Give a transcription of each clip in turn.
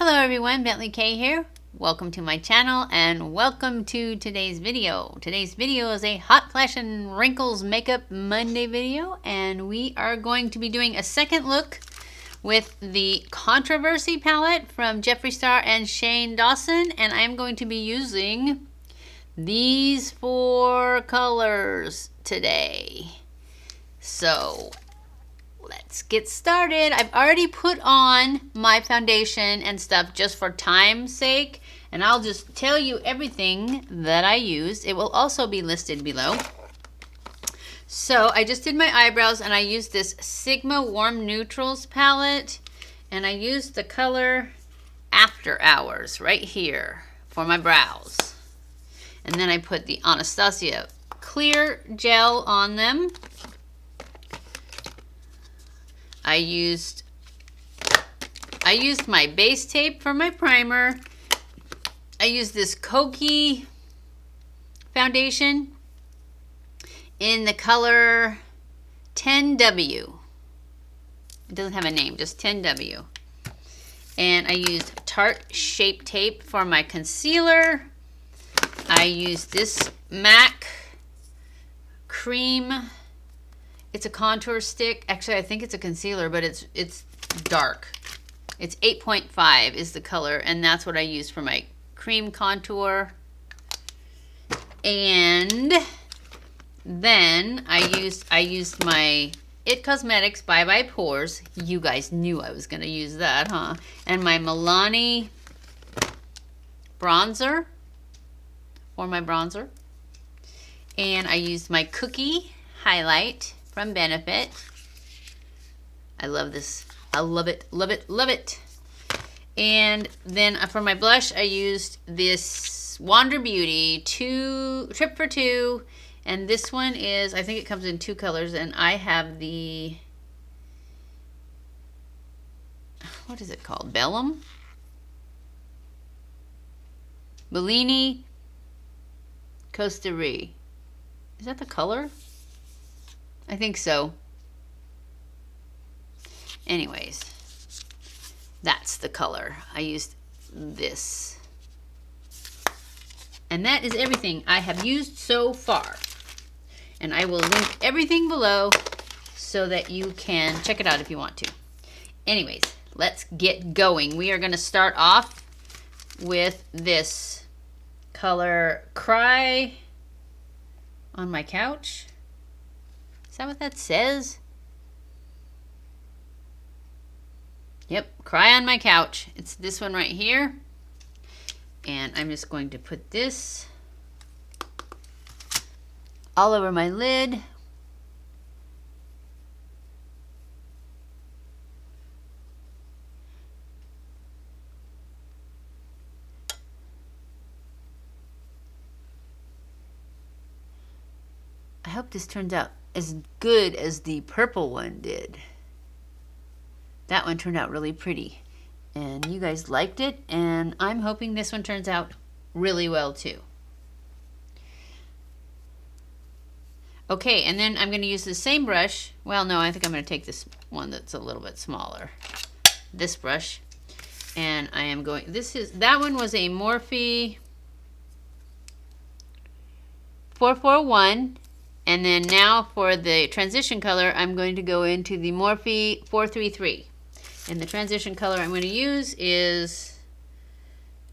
Hello everyone, BentlyK here. Welcome to my channel and welcome to today's video. Today's video is a Hot Flash and Wrinkles Makeup Monday video, and we are going to be doing a second look with the Controversy palette from Jeffree Star and Shane Dawson, and I'm going to be using these 4 colors today. So let's get started. I've already put on my foundation and stuff just for time's sake, and I'll just tell you everything that I used. It will also be listed below. So I just did my eyebrows, and I used this Sigma Warm Neutrals palette, and I used the color After Hours right here for my brows. And then I put the Anastasia clear gel on them. I used my base tape for my primer. I used this Kokie foundation in the color 10W. It doesn't have a name, just 10W. And I used Tarte Shape Tape for my concealer. I used this MAC cream. It's a contour stick. Actually, I think it's a concealer, but it's dark. It's 8.5 is the color, and that's what I used for my cream contour. And then I used my It Cosmetics Bye Bye Pores. You guys knew I was going to use that, huh? And my Milani bronzer for my bronzer. And I used my Kokie highlight from Benefit. I love this. I love it, love it, love it. And then for my blush, I used this Wander Beauty Trip for Two. And this one is, I think it comes in 2 colors, and I have the, what is it called? Bellini-Costa. Is that the color? I think so. Anyways, that's the color. I used this. And that is everything I have used so far. And I will link everything below so that you can check it out if you want to. Anyways, let's get going. We are going to start off with this color Cry on My Couch. Is that what that says? Yep, Cry on My Couch. It's this one right here. And I'm just going to put this all over my lid. I hope this turns out as good as the purple one did. That one turned out really pretty, and you guys liked it, and I'm hoping this one turns out really well too. Okay, and then I'm going to use the same brush. Well, no, I think I'm going to take this one that's a little bit smaller. This brush, and I am going, that one was a Morphe 441. And then now for the transition color, I'm going to go into the Morphe 433. And the transition color I'm going to use is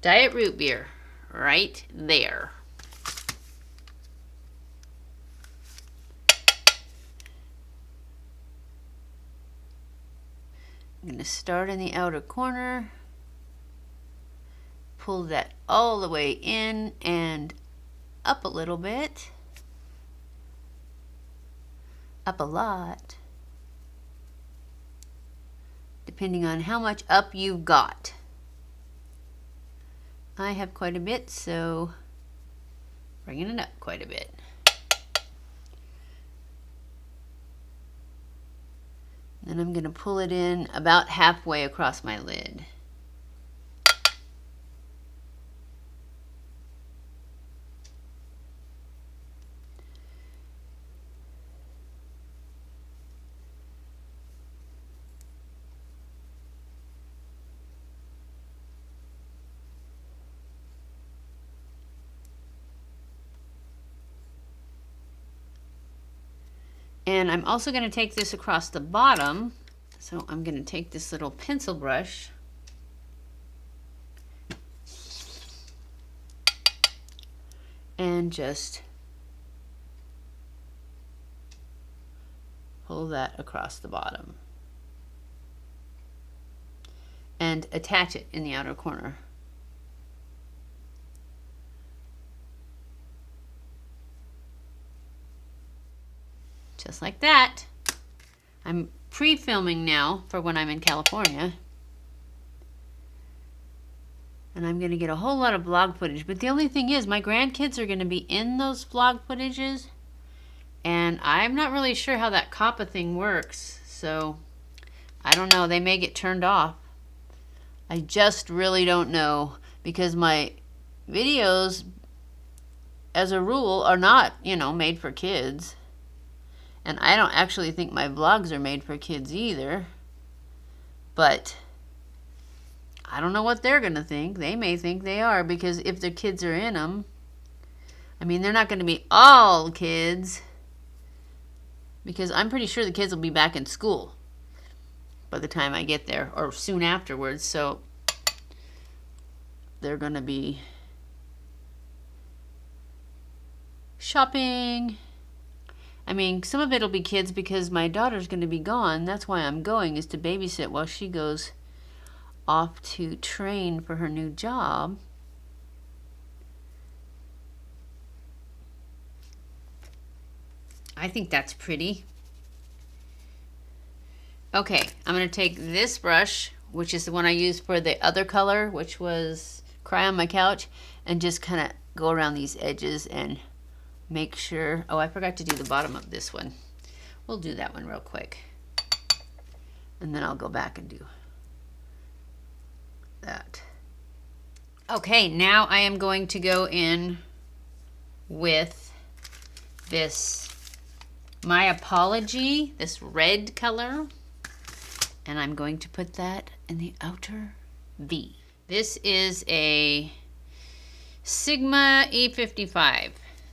Diet Root Beer, right there. I'm going to start in the outer corner, pull that all the way in and up a little bit. Up a lot, depending on how much up you've got. I have quite a bit, so bringing it up quite a bit. Then I'm going to pull it in about halfway across my lid. And I'm also going to take this across the bottom. So I'm going to take this little pencil brush and just pull that across the bottom and attach it in the outer corner. Just like that. I'm pre-filming now for when I'm in California. And I'm going to get a whole lot of vlog footage. But the only thing is, my grandkids are going to be in those vlog footages. And I'm not really sure how that COPPA thing works. So, I don't know. They may get turned off. I just really don't know. Because my videos, as a rule, are not, you know, made for kids. And I don't actually think my vlogs are made for kids either. But I don't know what they're going to think. They may think they are, because if their kids are in them, I mean, they're not going to be all kids, because I'm pretty sure the kids will be back in school by the time I get there, or soon afterwards. So they're going to be shopping. I mean, some of it will be kids because my daughter's going to be gone. That's why I'm going, is to babysit while she goes off to train for her new job. I think that's pretty. Okay, I'm going to take this brush, which is the one I used for the other color, which was Cry on My Couch, and just kind of go around these edges and make sure. Oh, I forgot to do the bottom of this one. We'll do that one real quick. And then I'll go back and do that. Okay, now I am going to go in with this My Apology, this red color, and I'm going to put that in the outer V. This is a Sigma E55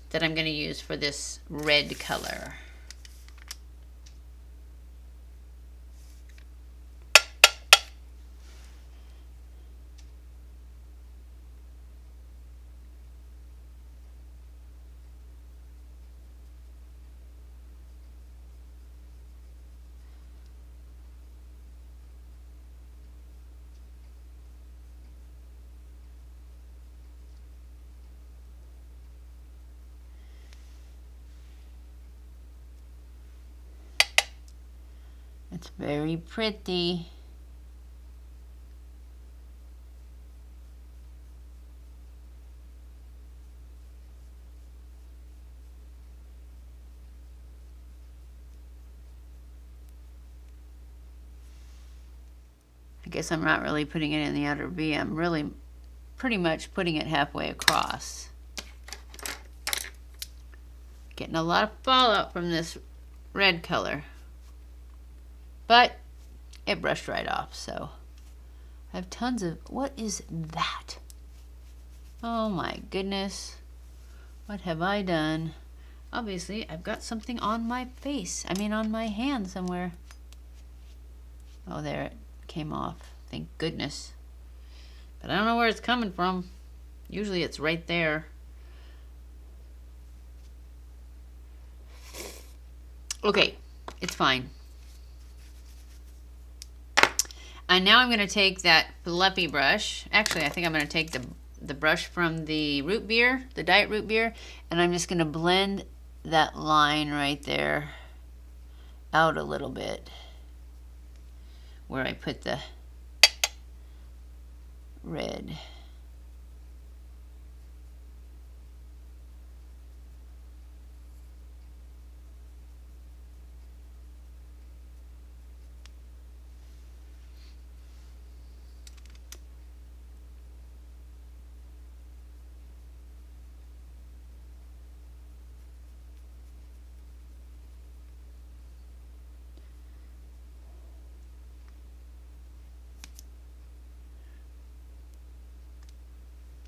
that I'm going to use for this red color. It's very pretty. I guess I'm not really putting it in the outer V. I'm really pretty much putting it halfway across. Getting a lot of fallout from this red color. But it brushed right off, so I have tons of, what is that? Oh my goodness. What have I done? Obviously, I've got something on my face. I mean, on my hand somewhere. Oh, there it came off. Thank goodness. But I don't know where it's coming from. Usually it's right there. Okay, it's fine. And now I'm going to take that fluffy brush. Actually, I think I'm going to take the brush from the root beer, the diet root beer, and I'm just going to blend that line right there out a little bit where I put the red.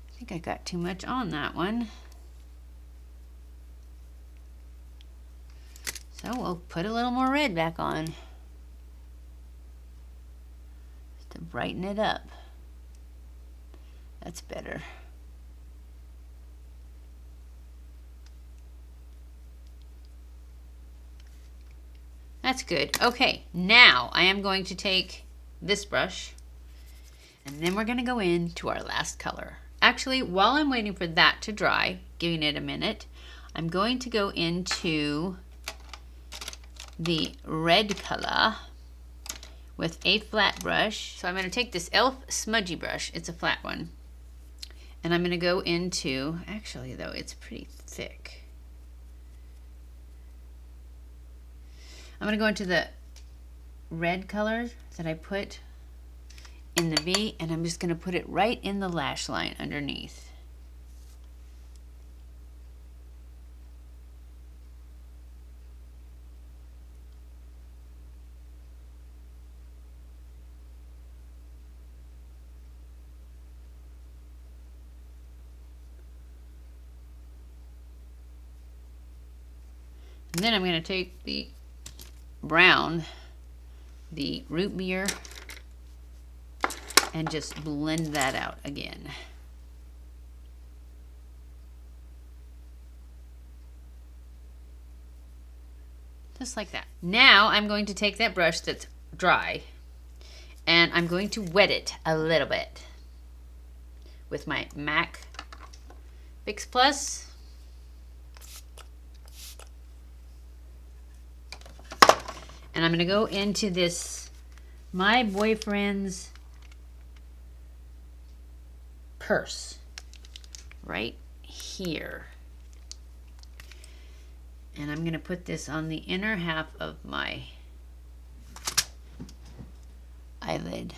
I think I got too much on that one. So we'll we'll put a little more red back on to brighten it up. That's better. That's good. Okay, now I am going to take this brush and then we're going to go into our last color. Actually, while I'm waiting for that to dry, giving it a minute, I'm going to go into the red color with a flat brush. So I'm going to take this e.l.f. smudgy brush, it's a flat one, and I'm going to go into, actually though, it's pretty thick. I'm going to go into the red color that I put in the V, and I'm just going to put it right in the lash line underneath. And then I'm going to take the brown, the root beer, and just blend that out again. Just like that. Now I'm going to take that brush that's dry and I'm going to wet it a little bit with my MAC Fix Plus. And I'm going to go into this My Boyfriend's Purse right here. And I'm going to put this on the inner half of my eyelid.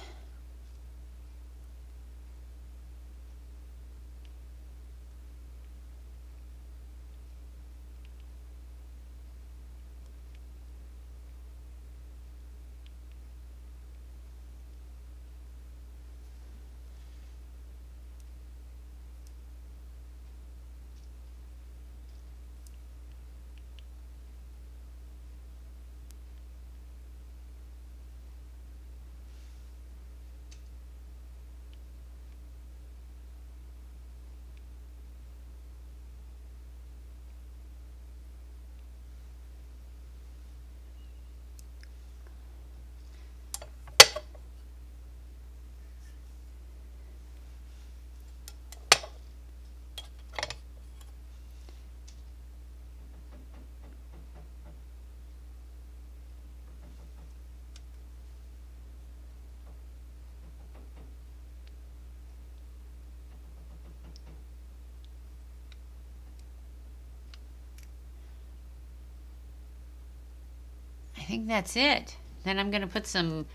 I think that's it. Then I'm going to put some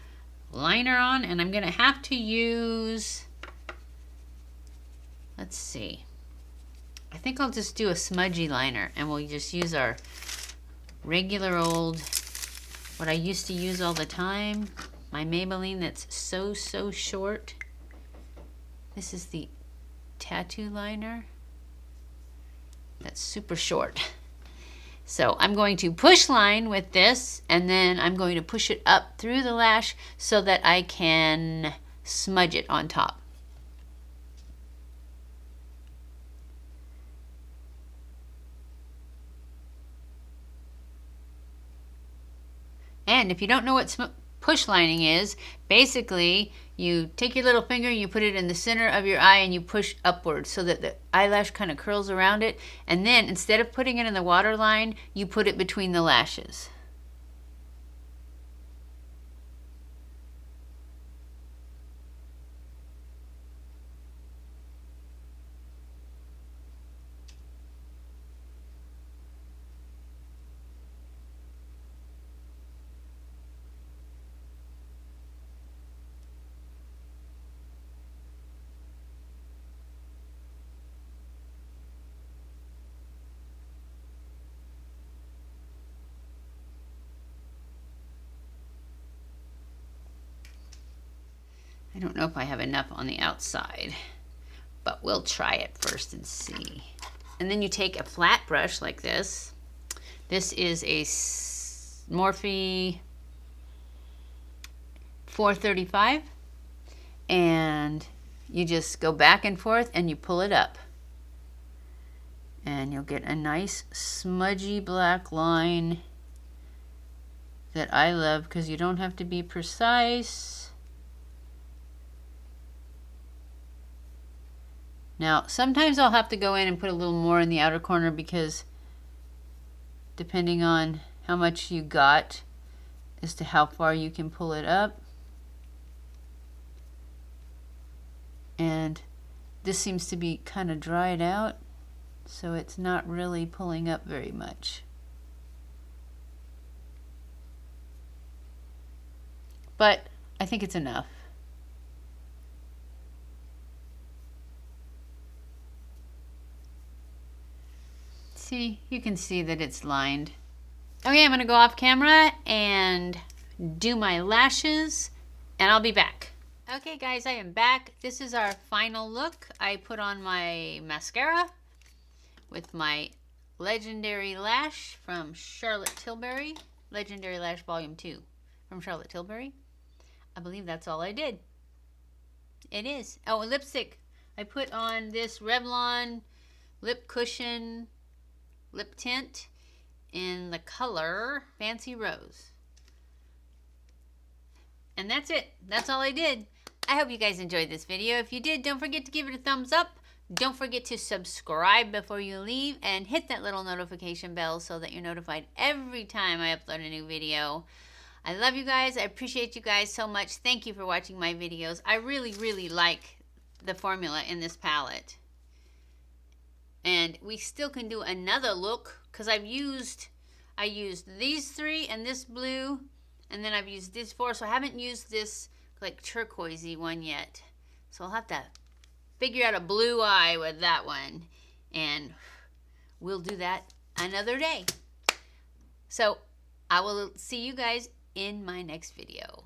liner on, and I'm going to have to use, let's see, I think I'll just do a smudgy liner, and we'll just use our regular old, what I used to use all the time, my Maybelline that's so short. This is the tattoo liner that's super short. So I'm going to push line with this, and then I'm going to push it up through the lash so that I can smudge it on top. And if you don't know what push lining is, basically you take your little finger, you put it in the center of your eye, and you push upwards so that the eyelash kind of curls around it. And then instead of putting it in the waterline, you put it between the lashes. I don't know if I have enough on the outside, but we'll try it first and see. And then you take a flat brush like this. This is a Morphe 435, and you just go back and forth and you pull it up. And you'll get a nice smudgy black line that I love because you don't have to be precise. Now, sometimes I'll have to go in and put a little more in the outer corner because depending on how much you got as to how far you can pull it up. And this seems to be kind of dried out, so it's not really pulling up very much. But I think it's enough. See, you can see that it's lined. Okay, I'm gonna go off camera and do my lashes, and I'll be back. Okay guys, I am back. This is our final look. I put on my mascara with my Legendary Lash from Charlotte Tilbury. Legendary Lash Volume 2 from Charlotte Tilbury. I believe that's all I did. It is. Oh, lipstick. I put on this Revlon Lip Cushion Lip Tint in the color Fancy Rose. And that's it. That's all I did. I hope you guys enjoyed this video. If you did, don't forget to give it a thumbs up. Don't forget to subscribe before you leave and hit that little notification bell so that you're notified every time I upload a new video. I love you guys. I appreciate you guys so much. Thank you for watching my videos. I really, really like the formula in this palette. And we still can do another look because I used these three and this blue, and then I've used these four, so I haven't used this like turquoisey one yet. So I'll have to figure out a blue eye with that one, and we'll do that another day. So I will see you guys in my next video.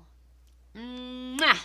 Mwah!